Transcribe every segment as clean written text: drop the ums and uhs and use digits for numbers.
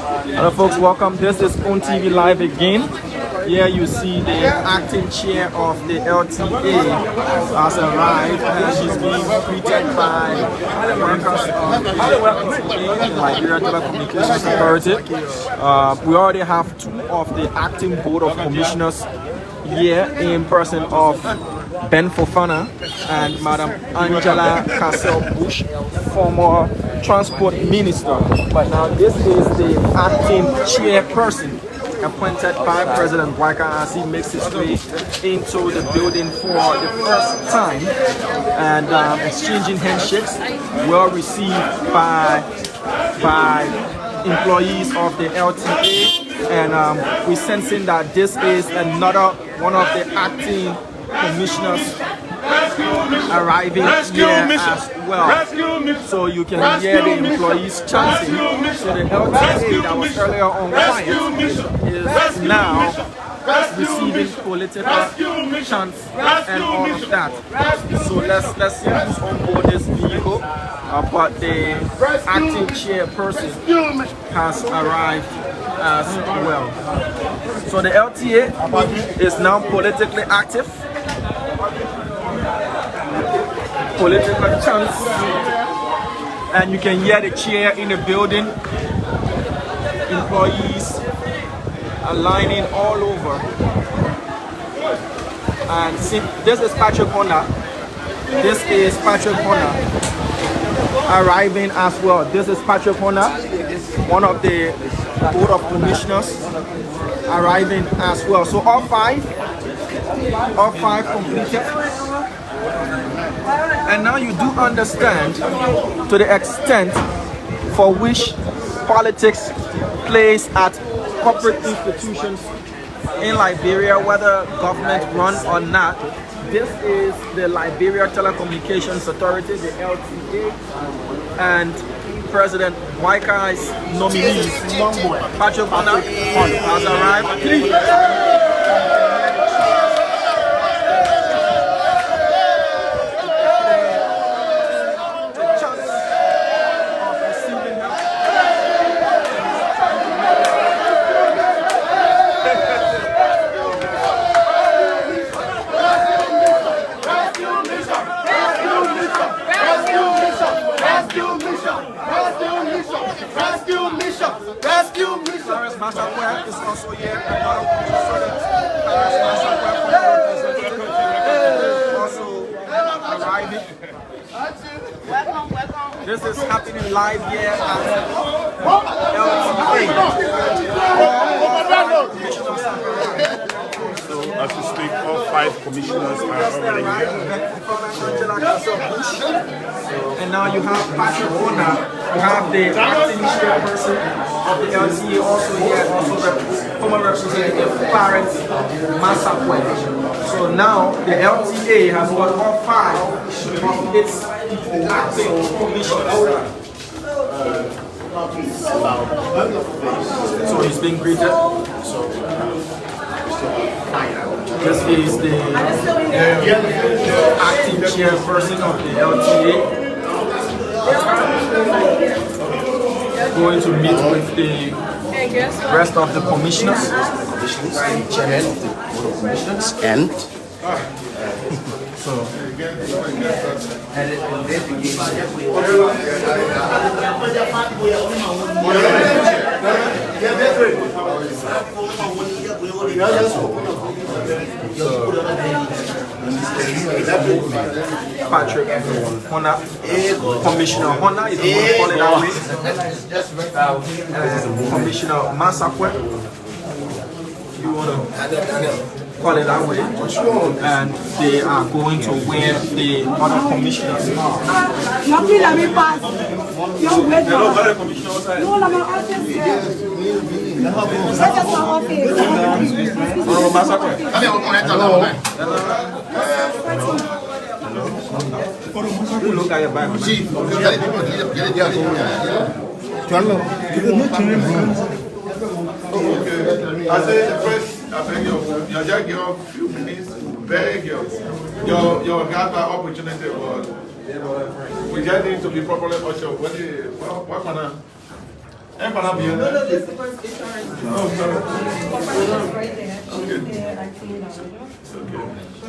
Hello folks, welcome. This is On TV Live again. Here you see the acting chair of the LTA has arrived and she's being greeted by the members of the Liberia Telecommunications Authority. We already have two of the acting board of commissioners here in person of Ben Fofana and Madam Angela Cassell-Bush, former transport minister. But now this is the acting chairperson appointed by President Waika as he makes his way into the building for the first time, and exchanging handshakes, well received by employees of the LTA, and we're sensing that this is another one of the acting commissioners arriving here as well. So you can hear the employees chanting. So the LTA that was earlier on quiet is now receiving political chants and all of that. So let's see who's on board this vehicle. But the acting chairperson has arrived as well. So the LTA is now politically active. Political chants, and you can hear the chair in the building. Employees are lining all over, and see, this is Patrick Honor. This is Patrick Honor arriving as well. This is Patrick Honor, one of the board of commissioners, arriving as well. So all five completed. And now you do understand to the extent for which politics plays at corporate institutions in Liberia, whether government run or not. This is the Liberia Telecommunications Authority, the LTA, and President Waika's nominee, Patrick Honor, has arrived. Is also here. Also arriving. Welcome. This is happening live here at LTA. So as we speak, all five commissioners are already here. And now you have Patrick Honor. You have the acting chairperson of the LTA also here, also former representative Clarence Masakwe. So now the LTA has got all five of its acting commissioners. So he's being greeted. This is the acting chairperson of the LTA. Going to meet with the rest of the commissioners. The chairman of the board of commissioners and Patrick Honor, Commissioner Honor is the one calling away. Commissioner Masakwe, you want to call it that way, and they are going to where the other commissioners are. Look at your back. I say first, I beg you just give a few minutes, beg you. Your gather opportunity was we just need to be properly ushered. What kind of No, this is the first insurance. Oh, sorry. Right there.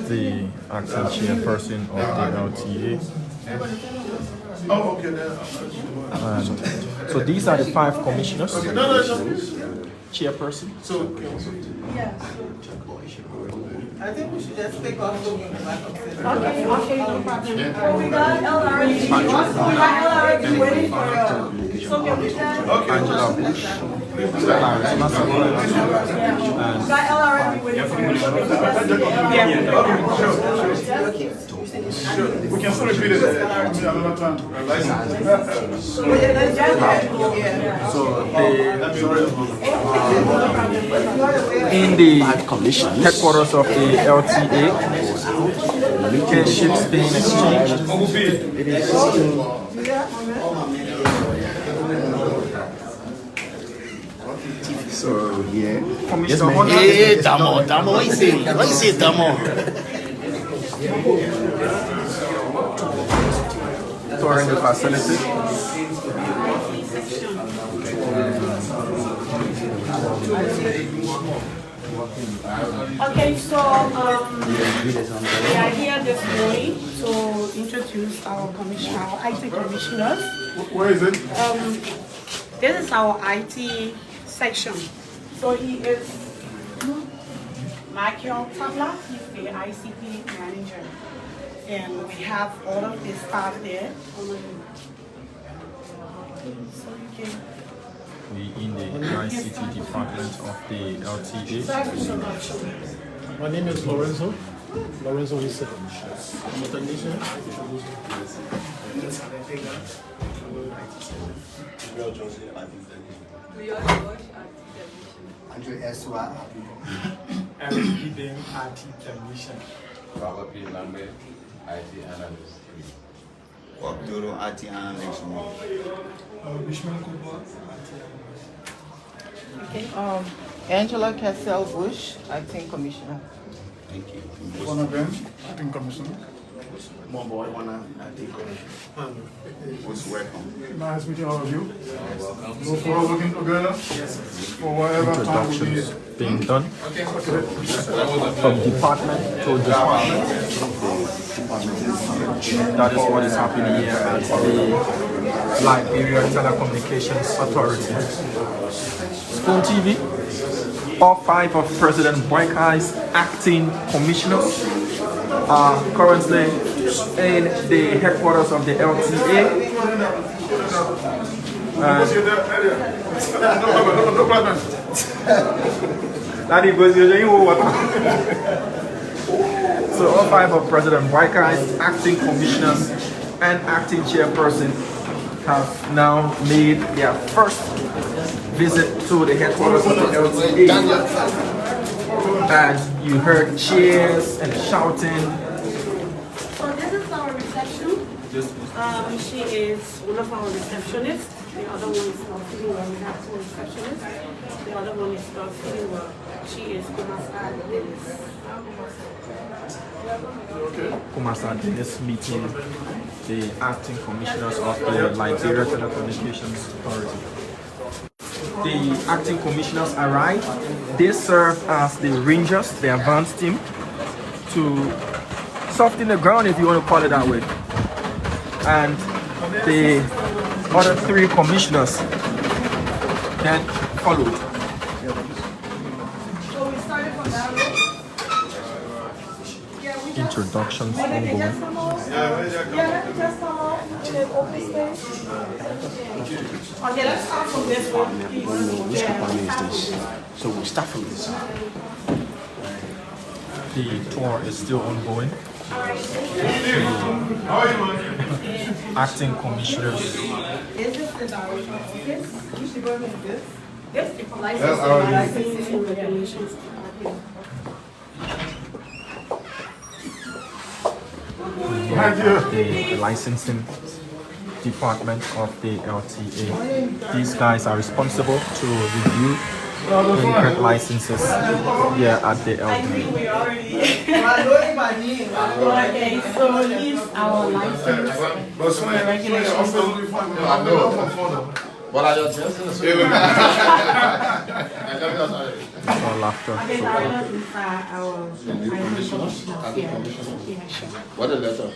The acting chairperson of the LTA. Oh, okay, then. So these are the 5 commissioners. Chairperson. Yeah. I think we should just take off the okay, no problem. We got LRA. We got LRA waiting for so we got Angela Bush. Clarence Massacre. we got LRA waiting for We can still repeat it another time. So in the headquarters of the LTA, ships being exchanged. It is still so yeah. Commissioner Honor. Hey, Damo, what you say? What you say, Damo? Touring the facility. Okay, so we are here this morning to introduce our commissioner, our IT commissioners. Where is it? This is our IT section. So he is Michael Tabla, he's the ICT manager. And we have all of the staff there. So you can We in the ICT department of the LTA. My name is Lorenzo. Lorenzo is I'm a technician. Eric Eden, IT technician. Robert P. Lambert, IT analyst. Duro IT analyst. Bishman Kuba, Angela Cassell Bush, acting commissioner. Thank you. One of them, acting commissioner. More boy, wanna take commission. Most welcome. Nice meeting all of you. Look forward to working together for whatever time we need. Introductions being done from department to department. That is what is happening here at the Liberia Telecommunications Authority. Spoon TV, all 5 of President Boykai's acting commissioners are currently in the headquarters of the LTA. No problem. So all 5 of President Boykai's acting commissioners and acting chairperson have now made their first visit to the headquarters of the LTA. And you heard cheers and shouting. So this is our reception. She is one of our receptionists. The other one is not feeling well. We have 2 receptionists. The other one is not feeling well. She is Kumasa Dennis. Kumasa Dennis meeting the acting commissioners of the Liberia Telecommunications Authority. The acting commissioners arrived. They serve as the rangers, the advance team, to soften the ground, if you want to call it that way. And the other 3 commissioners then followed. So we started from that road. Introductions ongoing. Yeah, let me just come out in the open space. Okay, let's start from this one, please. Which department is this? So we start from this side. The tour is still ongoing. Acting commissioners. Is this the direction of this? Which department is this? This is licensing and regulations department. The licensing department of the LTA. These guys are responsible to review immigrant licenses here at the LTA. Okay, so these our license regulations. What are your chances? All laughter. Okay, So, our commissioners. Yeah, sure. What a letter.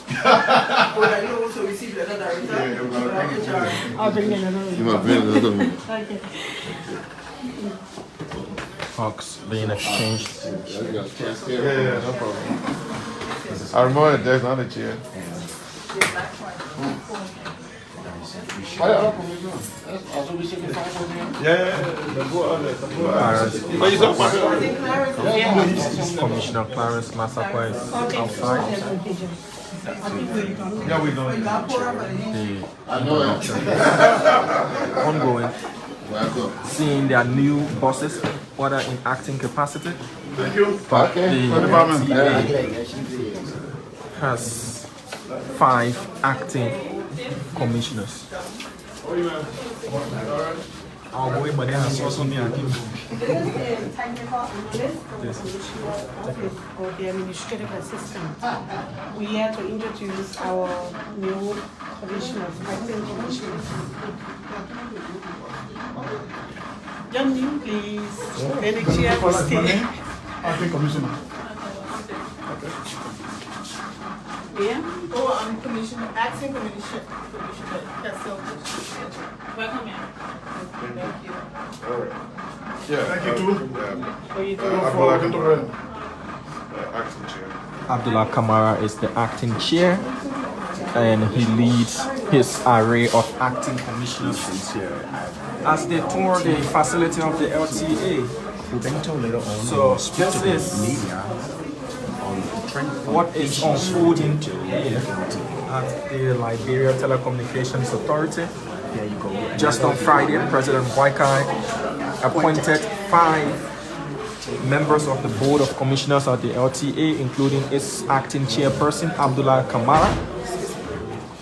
You also receive letter director. I'll bring another one. You must bring another one. Okay. hugs being exchanged. Yeah, no problem. I remember the desk, not the chair. Yeah, the board, Commissioner Clarence Massacre is outside. yeah, we know. I know it. Ongoing. Welcome. Seeing their new bosses, whether in acting capacity. Thank you. But Okay. the For the department. LTA has 5 acting commissioners. Our boy, but they have also me and him. This is the technical analyst of the administrative assistant. We are here to introduce our new commissioners, acting commissioners. John, you please. Any chair to stay. Acting Commissioner. Yeah? Oh, I'm commissioner, acting commissioner. Welcome here. Thank you. Yeah. Thank you too. So you do. Acting chair. Abdullah Kamara is the acting chair, and he leads his array of acting commissioners as they tour the facility of the LTA. So this is what is unfolding here at the Liberia Telecommunications Authority. Just on Friday, President Waikai appointed 5 members of the Board of Commissioners at the LTA, including its acting chairperson, Abdullah Kamara,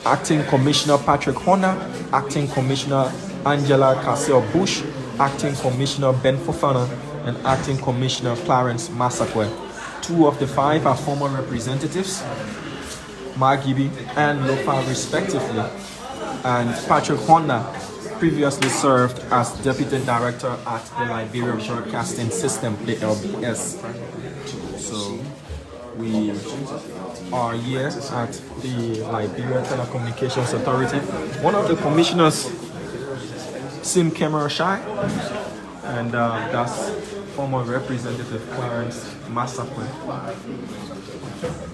acting commissioner Patrick Horner, acting commissioner Angela Cassell-Bush, acting commissioner Ben Fofana, and acting commissioner Clarence Massacre. 2 of the 5 are former representatives, Margibi and Lofa respectively, and Patrick Horner previously served as Deputy Director at the Liberia Broadcasting System, the LBS. So we are here at the Liberia Telecommunications Authority. One of the commissioners seemed camera shy, and that's former Representative Clarence Massacre.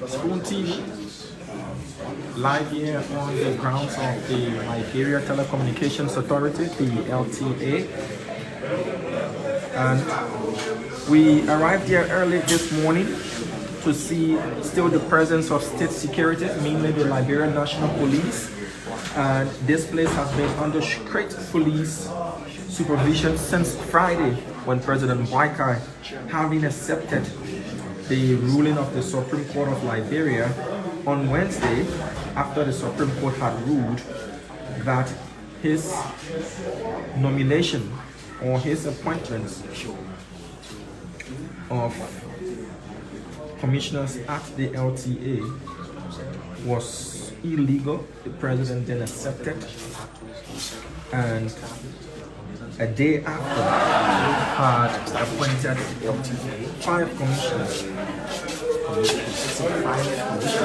Spoon TV, live here on the grounds of the Liberia Telecommunications Authority, the LTA. And we arrived here early this morning to see still the presence of state security, mainly the Liberian National Police. And this place has been under strict police supervision since Friday, when President Waikai, having accepted the ruling of the Supreme Court of Liberia on Wednesday, after the Supreme Court had ruled that his nomination or his appointments of commissioners at the LTA was illegal. The president then accepted, and a day after had appointed 5 commissioners.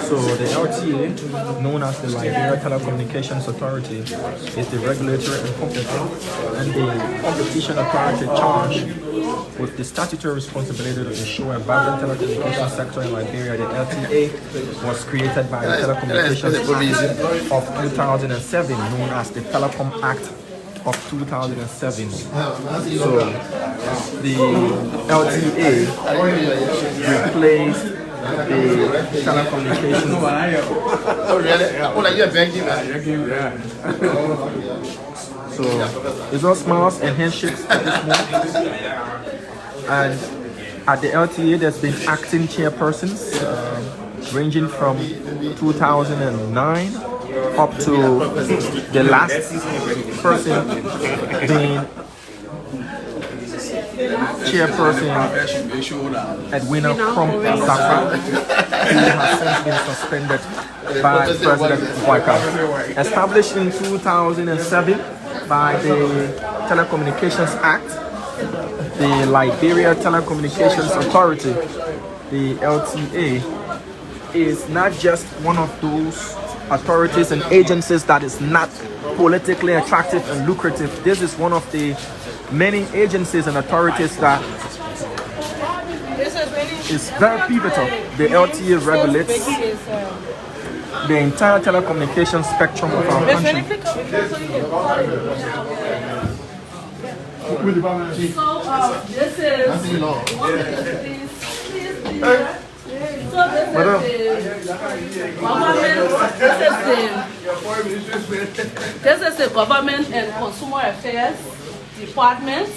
So the LTA, known as the Liberia Telecommunications Authority, is the regulatory and the competition authority charged with the statutory responsibility to ensure a vibrant telecommunications sector in Liberia. The LTA was created by the Telecommunications Act of 2007, known as the Telecom Act of 2007. So the LTA replaced the telecommunications. So it's all smiles and handshakes at this moment. And at the LTA, there's been acting chairpersons ranging from 2009 up to the last person being chairperson Edwina Crump-Safra, who has since been suspended by President Waikai. Established in 2007, by the Telecommunications Act, the Liberia Telecommunications Authority, the LTA, is not just one of those authorities and agencies that is not politically attractive and lucrative. This is one of the many agencies and authorities that is very pivotal. The LTA regulates the entire telecommunications spectrum of our country. This is the Government and Consumer Affairs Department.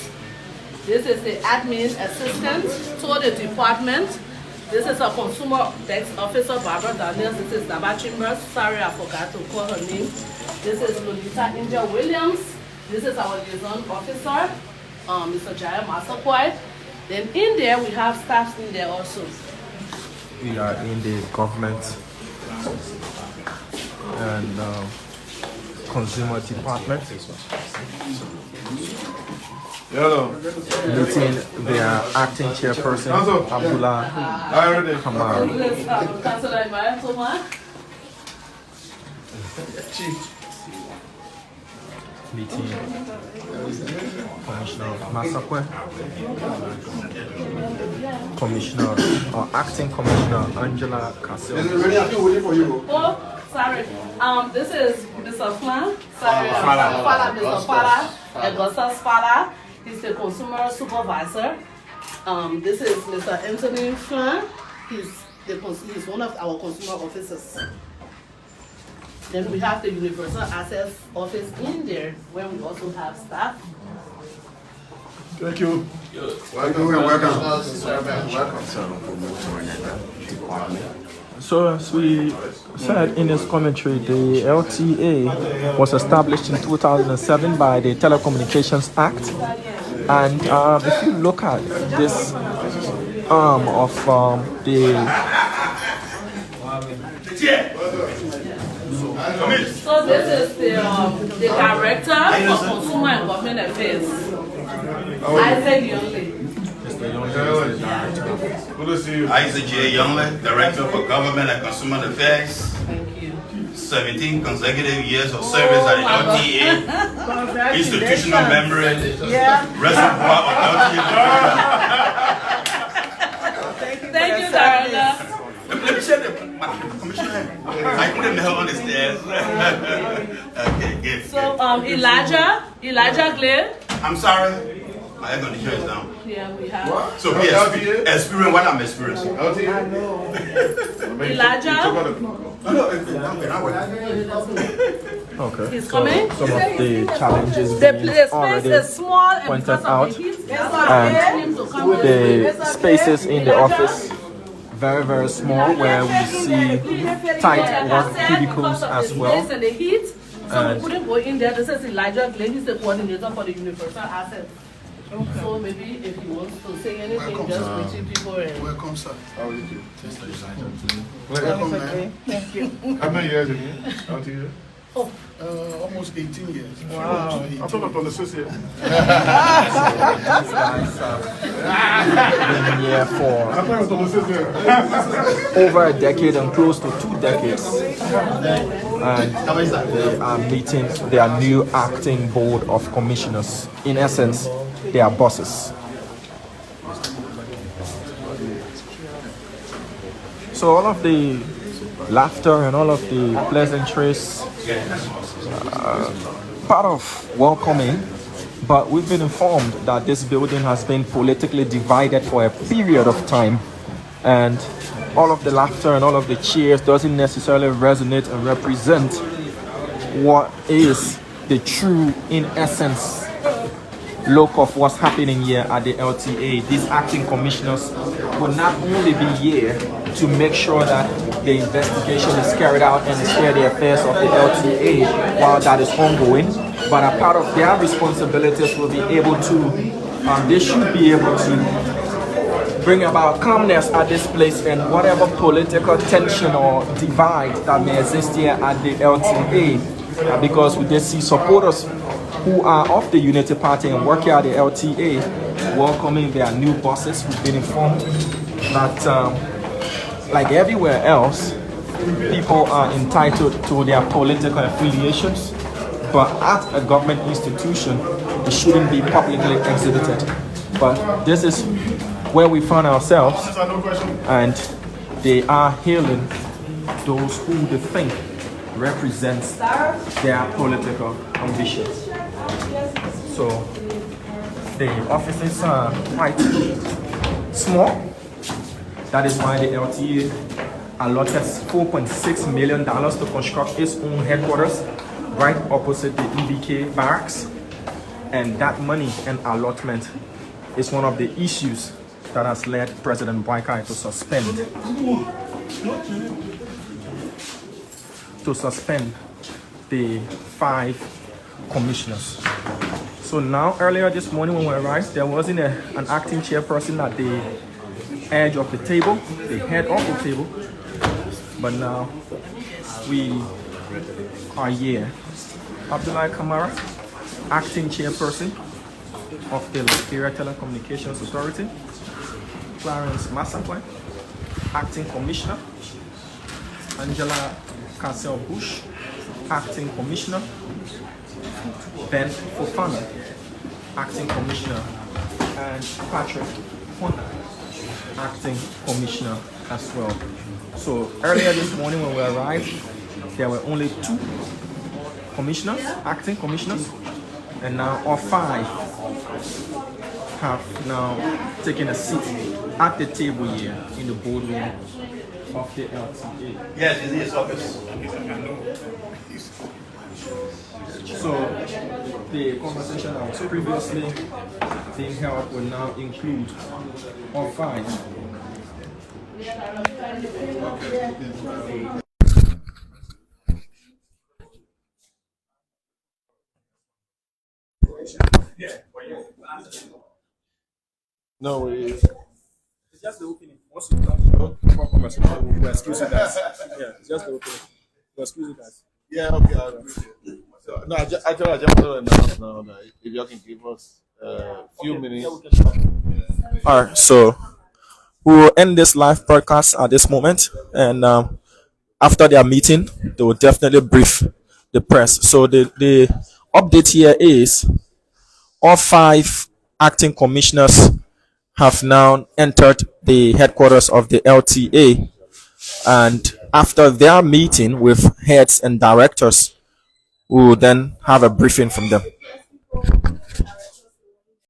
This is the admin assistant to the department. This is a consumer desk officer, Barbara Daniels. This is Daba Chambers. Sorry, I forgot to call her name. This is Lolita India Williams. This is our liaison officer, Mr. Jaya Masakwai. Then in there, we have staffs in there also. We are in the government and consumer department. Meeting their acting chairperson, Abdullah Kamal. Councilor Imaya Toma. Meeting Commissioner Masakwe, Commissioner or Acting Commissioner Angela Cassell. Oh, sorry. This is Mr. Flan. Sorry, Mr. Fala, Augustus Fala. He's the consumer supervisor. This is Mr. Anthony Flan. He's one of our consumer officers. Then we have the Universal Access Office in there, where we also have staff. Thank you. Welcome. So as we said in his commentary, the LTA was established in 2007 by the Telecommunications Act. And if you look at this arm of the So this is the Director for Consumer and Government Affairs, Isaac Youngley. Good to see you. Isaac J. Youngley, Director for Government and Consumer Affairs. Thank you. 17 consecutive years of service at the LTA. Institutional member, reservoir of LTA. Thank you, Director. Let me share the Commissioner. I put him on the stairs. Okay, good. So Elijah Glade. I'm sorry. My air conditioner is down. Yeah, we have So we experience what I'm experiencing. Elijah. okay. He's coming. Some of the challenges The being space already is small and pointed because out, of the heat, and the spaces in the office very, very small, where we see tight work cubicles as well. And the heat, so we couldn't go in there. This is Elijah Glenn. He's the coordinator for the Universal Access. So maybe if he wants to say anything, just greet people. Welcome, sir. How are you doing? Welcome, man. Thank you. How many years again? Out here? Almost 18 years. Wow. I thought I was an associate. These guys have been here for I thought I was an associate. over a decade and close to 2 decades. And they are meeting their new acting board of commissioners. In essence, they are bosses. So all of the laughter and all of the pleasantries, part of welcoming, but we've been informed that this building has been politically divided for a period of time, and all of the laughter and all of the cheers doesn't necessarily resonate and represent what is the true, in essence, look of what's happening here at the LTA. These acting commissioners will not only be here to make sure that the investigation is carried out and steer the affairs of the LTA while that is ongoing, but a part of their responsibilities will be able to, they should be able to bring about calmness at this place and whatever political tension or divide that may exist here at the LTA, because we did see supporters who are of the Unity Party and work here at the LTA, welcoming their new bosses. Who've been informed that, like everywhere else, people are entitled to their political affiliations, but at a government institution, it shouldn't be publicly exhibited. But this is where we find ourselves, and they are hailing those who they think represents their political ambitions. So the offices are quite small. That is why the LTA allotted $4.6 million to construct its own headquarters right opposite the EBK barracks. And that money and allotment is one of the issues that has led President Boakai to suspend the 5 commissioners. So now, earlier this morning when we arrived, there wasn't an acting chairperson at the edge of the table, the head of the table, but now we are here. Abdullah Kamara, acting chairperson of the Liberia Telecommunications Authority. Clarence Masakwe, acting commissioner. Angela Cassell Bush, acting commissioner. Ben Fofana, acting commissioner. And Patrick Honda, acting commissioner as well. So earlier this morning when we arrived, there were only 2 commissioners, acting commissioners, and now all 5 have now taken a seat at the table here in the boardroom of the LTA. Yes, it's in his office. So the conversation that was previously being held will now include all 5. No, It's just the opening. Once you come to the conversation, we'll excuse you guys. Yeah, it's just the opening. We'll excuse you guys. Yeah, okay, I appreciate it. So, no, I just want to announce now that if you can give us a few minutes. All right, so we will end this live broadcast at this moment, and after their meeting, they will definitely brief the press. So the update here is all 5 acting commissioners have now entered the headquarters of the LTA, and after their meeting with heads and directors, we will then have a briefing from them.